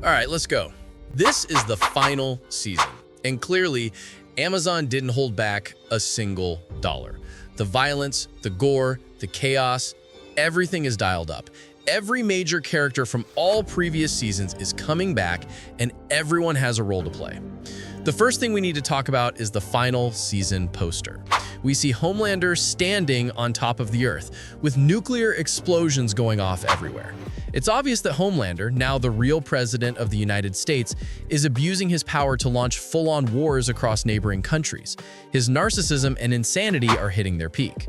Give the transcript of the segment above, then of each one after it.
All right, let's go. This is the final season, and clearly, Amazon didn't hold back a single dollar. The violence, the gore, the chaos, everything is dialed up. Every major character from all previous seasons is coming back, and everyone has a role to play. The first thing we need to talk about is the final season poster. We see Homelander standing on top of the Earth, with nuclear explosions going off everywhere. It's obvious that Homelander, now the real president of the United States, is abusing his power to launch full-on wars across neighboring countries. His narcissism and insanity are hitting their peak.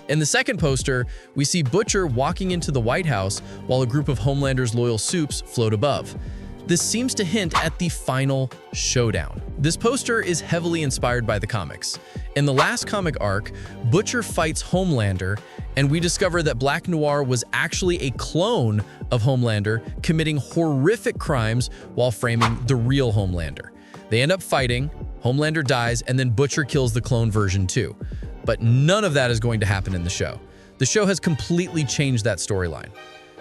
In the second poster, we see Butcher walking into the White House while a group of Homelander's loyal supes float above. This seems to hint at the final showdown. This poster is heavily inspired by the comics. In the last comic arc, Butcher fights Homelander, and we discover that Black Noir was actually a clone of Homelander, committing horrific crimes while framing the real Homelander. They end up fighting, Homelander dies, and then Butcher kills the clone version too. But none of that is going to happen in the show. The show has completely changed that storyline.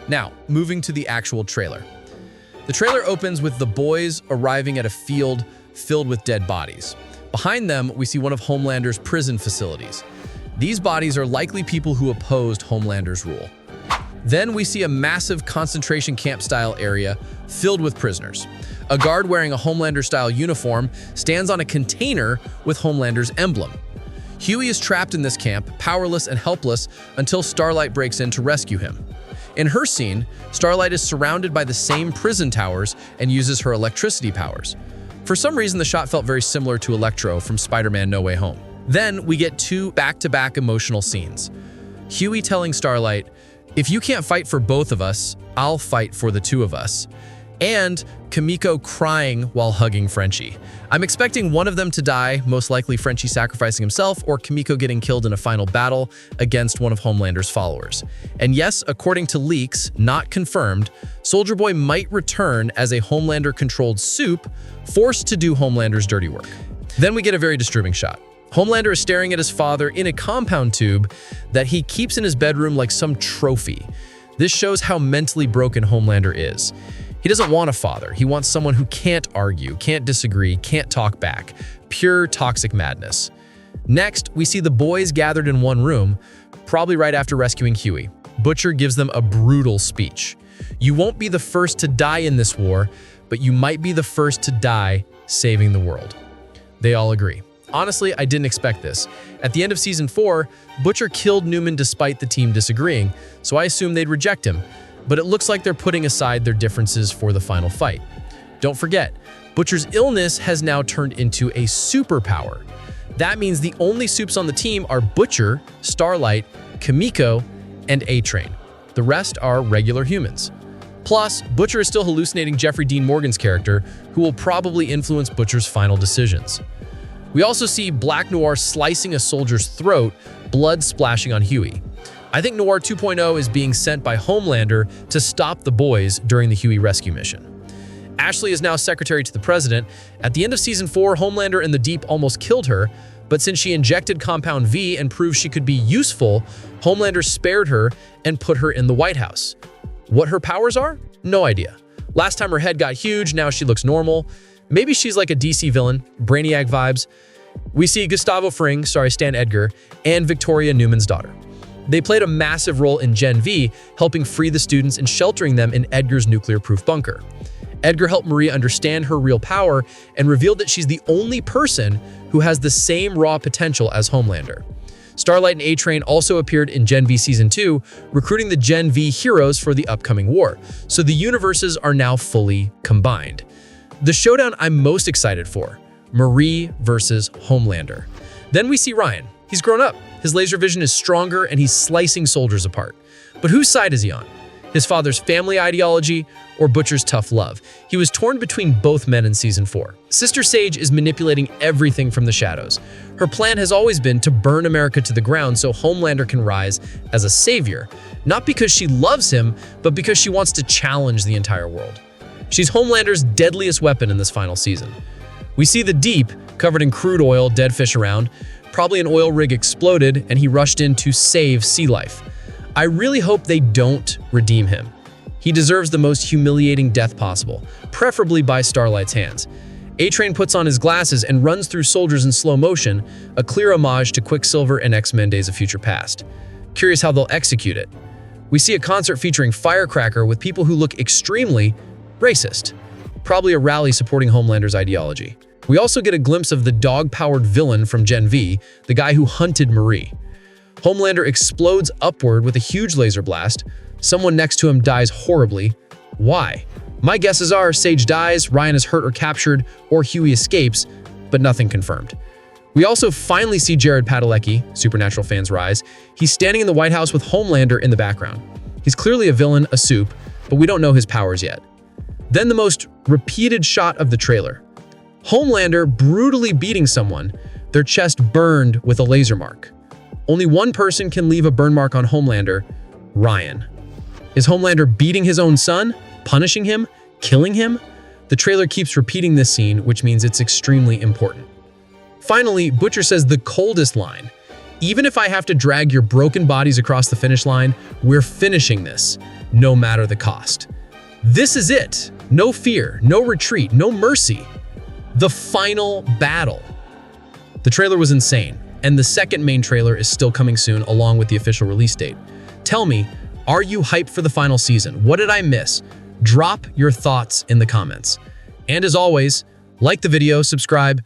Now, moving to the actual trailer. The trailer opens with the boys arriving at a field filled with dead bodies. Behind them, we see one of Homelander's prison facilities. These bodies are likely people who opposed Homelander's rule. Then we see a massive concentration camp-style area filled with prisoners. A guard wearing a Homelander-style uniform stands on a container with Homelander's emblem. Huey is trapped in this camp, powerless and helpless, until Starlight breaks in to rescue him. In her scene, Starlight is surrounded by the same prison towers and uses her electricity powers. For some reason, the shot felt very similar to Electro from Spider-Man No Way Home. Then we get two back-to-back emotional scenes. Huey telling Starlight, "If you can't fight for both of us, I'll fight for the two of us." And Kimiko crying while hugging Frenchie. I'm expecting one of them to die, most likely Frenchie sacrificing himself or Kimiko getting killed in a final battle against one of Homelander's followers. And yes, according to leaks, not confirmed, Soldier Boy might return as a Homelander-controlled supe, forced to do Homelander's dirty work. Then we get a very disturbing shot. Homelander is staring at his father in a compound tube that he keeps in his bedroom like some trophy. This shows how mentally broken Homelander is. He doesn't want a father. He wants someone who can't argue, can't disagree, can't talk back. Pure toxic madness. Next, we see the boys gathered in one room, probably right after rescuing Huey. Butcher gives them a brutal speech. "You won't be the first to die in this war, but you might be the first to die saving the world." They all agree. Honestly, I didn't expect this. At the end of Season 4, Butcher killed Newman despite the team disagreeing, so I assumed they'd reject him. But it looks like they're putting aside their differences for the final fight. Don't forget, Butcher's illness has now turned into a superpower. That means the only supes on the team are Butcher, Starlight, Kimiko, and A-Train. The rest are regular humans. Plus, Butcher is still hallucinating Jeffrey Dean Morgan's character, who will probably influence Butcher's final decisions. We also see Black Noir slicing a soldier's throat, blood splashing on Huey. I think Noir 2.0 is being sent by Homelander to stop the boys during the Huey rescue mission. Ashley is now secretary to the president. At the end of Season 4, Homelander in the Deep almost killed her, but since she injected Compound V and proved she could be useful, Homelander spared her and put her in the White House. What her powers are? No idea. Last time her head got huge, now she looks normal. Maybe she's like a DC villain, Brainiac vibes. We see Gustavo Fring, Stan Edgar, and Victoria Newman's daughter. They played a massive role in Gen V, helping free the students and sheltering them in Edgar's nuclear-proof bunker. Edgar helped Marie understand her real power and revealed that she's the only person who has the same raw potential as Homelander. Starlight and A-Train also appeared in Gen V Season 2, recruiting the Gen V heroes for the upcoming war, so the universes are now fully combined. The showdown I'm most excited for, Marie versus Homelander. Then we see Ryan. He's grown up. His laser vision is stronger and he's slicing soldiers apart. But whose side is he on? His father's family ideology or Butcher's tough love? He was torn between both men in Season 4. Sister Sage is manipulating everything from the shadows. Her plan has always been to burn America to the ground so Homelander can rise as a savior, not because she loves him, but because she wants to challenge the entire world. She's Homelander's deadliest weapon in this final season. We see the Deep, covered in crude oil, dead fish around. Probably an oil rig exploded and he rushed in to save sea life. I really hope they don't redeem him. He deserves the most humiliating death possible, preferably by Starlight's hands. A-Train puts on his glasses and runs through soldiers in slow motion, a clear homage to Quicksilver and X-Men Days of Future Past. Curious how they'll execute it. We see a concert featuring Firecracker with people who look extremely racist, probably a rally supporting Homelander's ideology. We also get a glimpse of the dog-powered villain from Gen V, the guy who hunted Marie. Homelander explodes upward with a huge laser blast. Someone next to him dies horribly. Why? My guesses are Sage dies, Ryan is hurt or captured, or Huey escapes, but nothing confirmed. We also finally see Jared Padalecki, Supernatural fans rise. He's standing in the White House with Homelander in the background. He's clearly a villain, a supe, but we don't know his powers yet. Then the most repeated shot of the trailer. Homelander brutally beating someone, their chest burned with a laser mark. Only one person can leave a burn mark on Homelander, Ryan. Is Homelander beating his own son? Punishing him? Killing him? The trailer keeps repeating this scene, which means it's extremely important. Finally, Butcher says the coldest line. Even if I have to drag your broken bodies across the finish line, we're finishing this, no matter the cost. This is it. No fear, no retreat, no mercy. The final battle. The trailer was insane, and the second main trailer is still coming soon along with the official release date. Tell me, are you hyped for the final season? What did I miss? Drop your thoughts in the comments. And as always, like the video, subscribe,